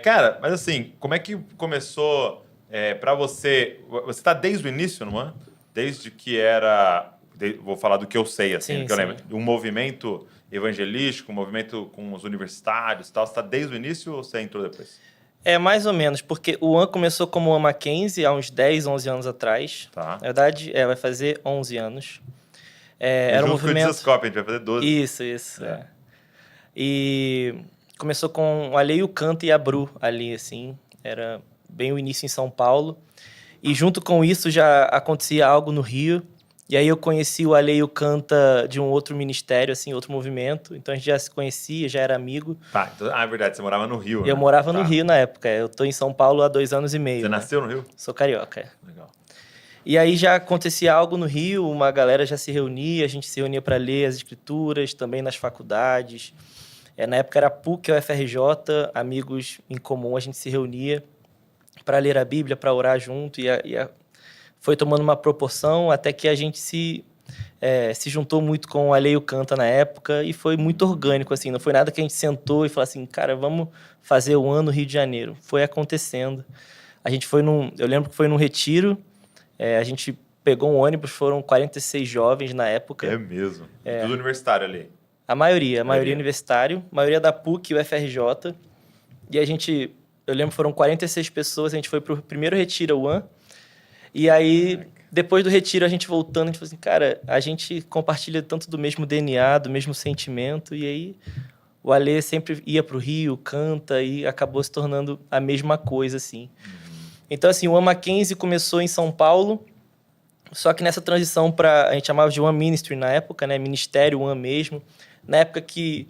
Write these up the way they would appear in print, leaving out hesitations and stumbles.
Cara, mas assim, como é que começou para você? Você está desde o início, não é? Desde que era, vou falar do que eu sei, assim, do Sim, que eu sim. lembro, um movimento evangelístico, um movimento com os universitários, e tal. Você está desde o início ou você entrou depois? É mais ou menos, porque o One começou como One Mackenzie há uns 10, 11 anos atrás. Tá. Na verdade, vai fazer 11 anos. E Era um junto com o movimento... Dizascope, a gente vai fazer 12. Isso, É. é. E começou com o Ale, o Canta e a Bru ali, assim. Era bem o início em São Paulo. E junto com isso já acontecia algo no Rio. E aí eu conheci o Ale e o Canta de um outro ministério, assim, outro movimento. Então a gente já se conhecia, já era amigo. Tá, então, é verdade, você morava no Rio, Eu né? morava no Tá. Rio na época. Eu tô em São Paulo há 2 anos e Você meio, né? nasceu no Rio? Sou carioca, é. Legal. E aí já acontecia algo no Rio, uma galera já se reunia, a gente se reunia para ler as escrituras, também nas faculdades. Na época era PUC ou FRJ, amigos em comum, a gente se reunia para ler a Bíblia, para orar junto, foi tomando uma proporção até que a gente se juntou muito com o Ale e o Canta na época e foi muito orgânico, assim, não foi nada que a gente sentou e falou assim, cara, vamos fazer o ano Rio de Janeiro. Foi acontecendo. A gente foi eu lembro que foi num retiro, a gente pegou um ônibus, foram 46 jovens na época. É mesmo. E tudo universitário ali. A maioria universitário, maioria da PUC e o FRJ. E eu lembro que foram 46 pessoas, a gente foi pro primeiro Retiro One. E aí, depois do Retiro, a gente voltando, a gente falou assim, cara, a gente compartilha tanto do mesmo DNA, do mesmo sentimento. E aí, o Alê sempre ia pro Rio, canta, e acabou se tornando a mesma coisa, assim. Então, assim, o One Mackenzie começou em São Paulo, só que nessa transição a gente chamava de One Ministry na época, né? Ministério One mesmo. Na época que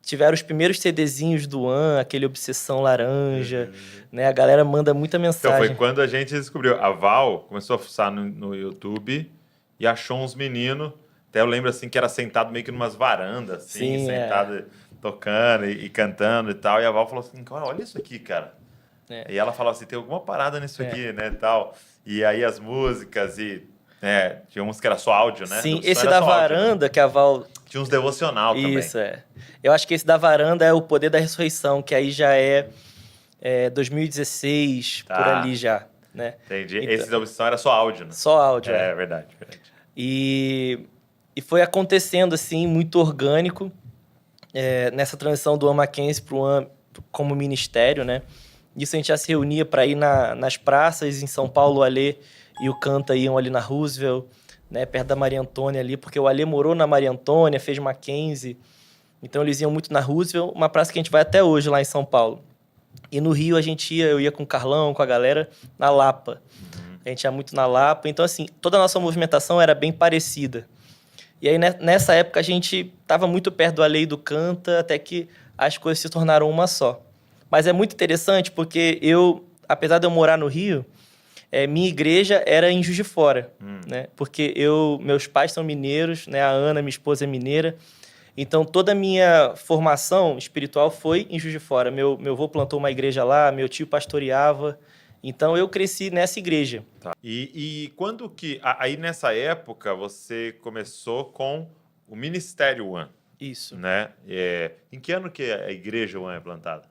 tiveram os primeiros CDzinhos do One, aquele Obsessão Laranja, né? A galera manda muita Então, mensagem. foi quando a gente descobriu. A Val começou a fuçar no YouTube e achou uns meninos. Até eu lembro, assim, que era sentado meio que numas varandas, assim, Sim, sentado tocando e cantando e tal. E a Val falou assim, cara, olha isso aqui, cara. E ela falava assim, tem alguma parada nisso aqui, né, tal. E aí as músicas tinha uns que era só áudio, né? Sim, Não esse era da só áudio, varanda né? que a Val... Tinha uns devocional também. Isso, Eu acho que esse da varanda é o Poder da Ressurreição, que aí já é 2016, por ali já, né? Entendi. Então, Esse da opção era só áudio, né? Só áudio, É verdade. E foi acontecendo, assim, muito orgânico, nessa transição do One Mackenzie para o One como ministério, né? Isso a gente já se reunia para ir nas praças em São Paulo, o Alê e o Canta iam ali na Roosevelt, né, perto da Maria Antônia ali, porque o Alê morou na Maria Antônia, fez Mackenzie, então eles iam muito na Roosevelt, uma praça que a gente vai até hoje lá em São Paulo. E no Rio eu ia com o Carlão, com a galera, na Lapa. A gente ia muito na Lapa, então assim, toda a nossa movimentação era bem parecida. E aí nessa época a gente estava muito perto do Alê e do Canta, até que as coisas se tornaram uma só. Mas é muito interessante porque apesar de eu morar no Rio, minha igreja era em Juiz de Fora, né? Porque meus pais são mineiros, né? A Ana, minha esposa, é mineira. Então, toda a minha formação espiritual foi em Juiz de Fora. Meu avô plantou uma igreja lá, meu tio pastoreava. Então, eu cresci nessa igreja. Tá. E quando que... Aí, nessa época, você começou com o Ministério One. Isso. Né? Em que ano que a igreja One é plantada?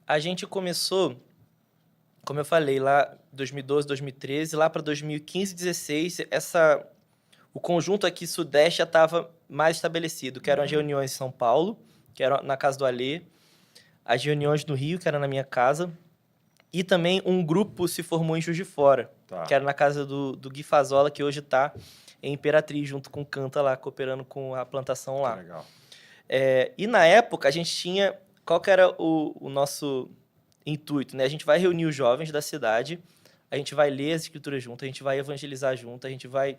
A gente começou, como eu falei, lá 2012, 2013, lá para 2015, 2016, o conjunto aqui sudeste já estava mais estabelecido, que eram as reuniões em São Paulo, que era na casa do Alê, as reuniões no Rio, que era na minha casa, e também um grupo se formou em Juiz de Fora, que era na casa do Gui Fazola, que hoje está em Imperatriz, junto com o Canta lá, cooperando com a plantação lá. Que legal. E na época a gente tinha... Qual que era o nosso intuito, né? A gente vai reunir os jovens da cidade, a gente vai ler as escrituras junto, a gente vai evangelizar junto, a gente vai...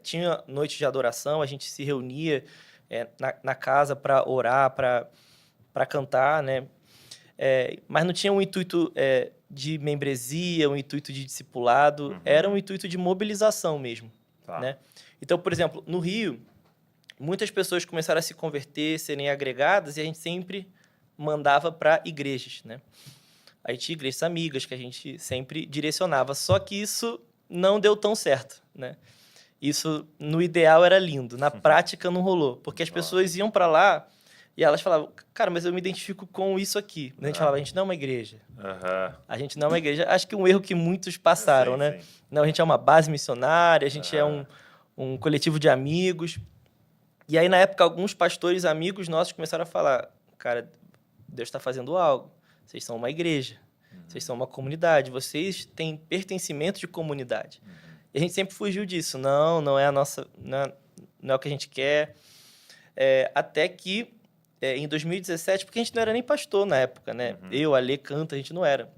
tinha noite de adoração, a gente se reunia na casa para orar, para cantar, né? Mas não tinha um intuito de membresia, um intuito de discipulado, era um intuito de mobilização mesmo, né? Então, por exemplo, no Rio... Muitas pessoas começaram a se converter, serem agregadas, e a gente sempre mandava para igrejas, né? Aí tinha igrejas amigas que a gente sempre direcionava. Só que isso não deu tão certo, né? Isso, no ideal, era lindo. Na prática, não rolou. Porque as pessoas iam para lá E elas falavam, cara, mas eu me identifico com isso aqui. A gente falava, a gente não é uma igreja. A gente não é uma igreja. Acho que um erro que muitos passaram, né? Sim. Não, a gente é uma base missionária, a gente é um coletivo de amigos. E aí, na época, alguns pastores amigos nossos começaram a falar, cara, Deus está fazendo algo. Vocês são uma igreja. Vocês são uma comunidade. Vocês têm pertencimento de comunidade. E a gente sempre fugiu disso. Não é a nossa... Não é o que a gente quer. Até que... em 2017, porque a gente não era nem pastor na época, né? Eu, Ale, Canta, a gente não era.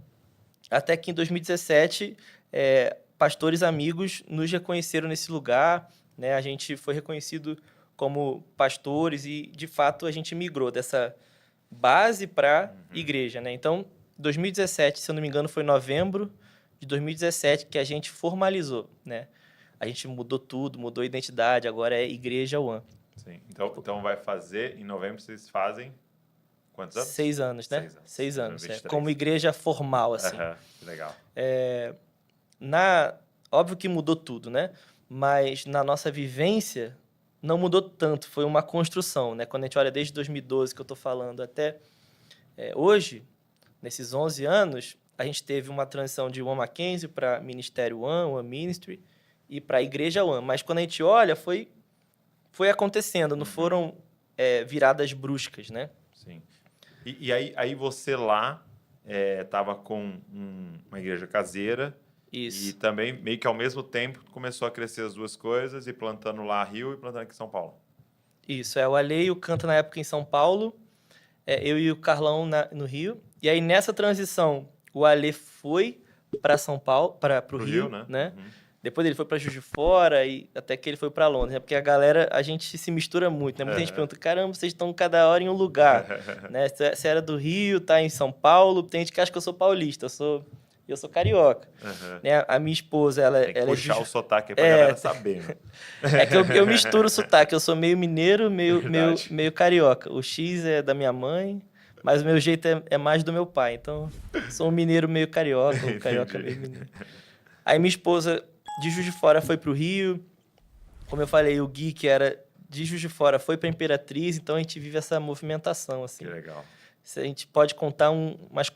Até que em 2017, pastores amigos nos reconheceram nesse lugar, né? A gente foi reconhecido como pastores e, de fato, a gente migrou dessa base para igreja, né? Então, 2017, se eu não me engano, foi novembro de 2017 que a gente formalizou, né? A gente mudou tudo, mudou a identidade, agora é Igreja One. Sim. Então vai fazer, em novembro vocês fazem quantos anos? 6 anos, né? 6 anos. Como igreja formal, assim. Que legal. Óbvio que mudou tudo, né? Mas na nossa vivência não mudou tanto, foi uma construção, né? Quando a gente olha desde 2012 que eu estou falando até hoje, nesses 11 anos, a gente teve uma transição de One Mackenzie para Ministério One, One Ministry e para a Igreja One. Mas quando a gente olha, foi acontecendo, não foram viradas bruscas, né? Sim. E aí você lá estava com uma igreja caseira. Isso. E também, meio que ao mesmo tempo, começou a crescer as duas coisas, e plantando lá Rio e plantando aqui em São Paulo. Isso, o Ale e o Canta na época em São Paulo, eu e o Carlão no Rio. E aí, nessa transição, o Ale foi para São Paulo, para o Rio, né? Depois ele foi para Juiz de Fora e até que ele foi para Londres, né? Porque a gente se mistura muito, né? Muita gente pergunta, caramba, vocês estão cada hora em um lugar, né? Você era do Rio, tá em São Paulo, tem gente que acha que eu sou paulista, eu sou carioca. Né? A minha esposa, ela tem que puxar o sotaque aí pra galera saber, né? É que eu misturo o sotaque, eu sou meio mineiro, meio carioca. O X é da minha mãe, mas o meu jeito é mais do meu pai, então sou um mineiro meio carioca, um carioca meio mineiro. Aí minha esposa de Juiz de Fora foi pro Rio. Como eu falei, o Gui, que era de Juiz de Fora, foi pra Imperatriz. Então, a gente vive essa movimentação, assim. Que legal. A gente pode contar umas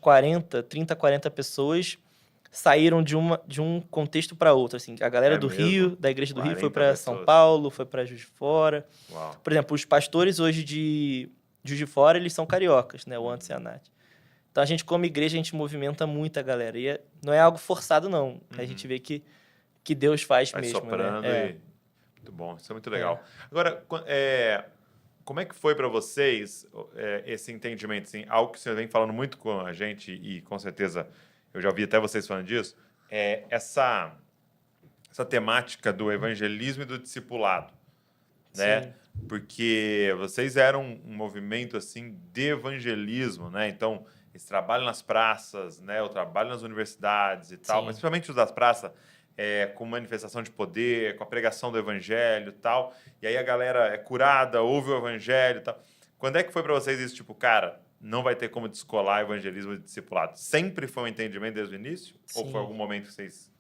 30, 40 pessoas saíram de um contexto para outro, assim. A galera do Rio, da Igreja do Rio, foi para São Paulo, foi para Juiz de Fora. Uau. Por exemplo, os pastores hoje de Juiz de Fora, eles são cariocas, né? O Anderson e a Nath. Então, a gente, como igreja, a gente movimenta muito a galera. E não é algo forçado, não. A gente vê que Deus faz mesmo, soprando, né? Muito bom, isso é muito legal. Agora, como é que foi para vocês esse entendimento? Assim, algo que você vem falando muito com a gente, e com certeza eu já ouvi até vocês falando disso, essa temática do evangelismo e do discipulado, né? Porque vocês eram um movimento assim de evangelismo, né? Então, esse trabalho nas praças, né? O trabalho nas universidades e tal, mas principalmente os das praças, com manifestação de poder, com a pregação do evangelho e tal. E aí a galera é curada, ouve o evangelho e tal. Quando é que foi para vocês isso? Tipo, cara, não vai ter como descolar evangelismo e discipulado. Sempre foi um entendimento desde o início? Sim. Ou foi algum momento que vocês...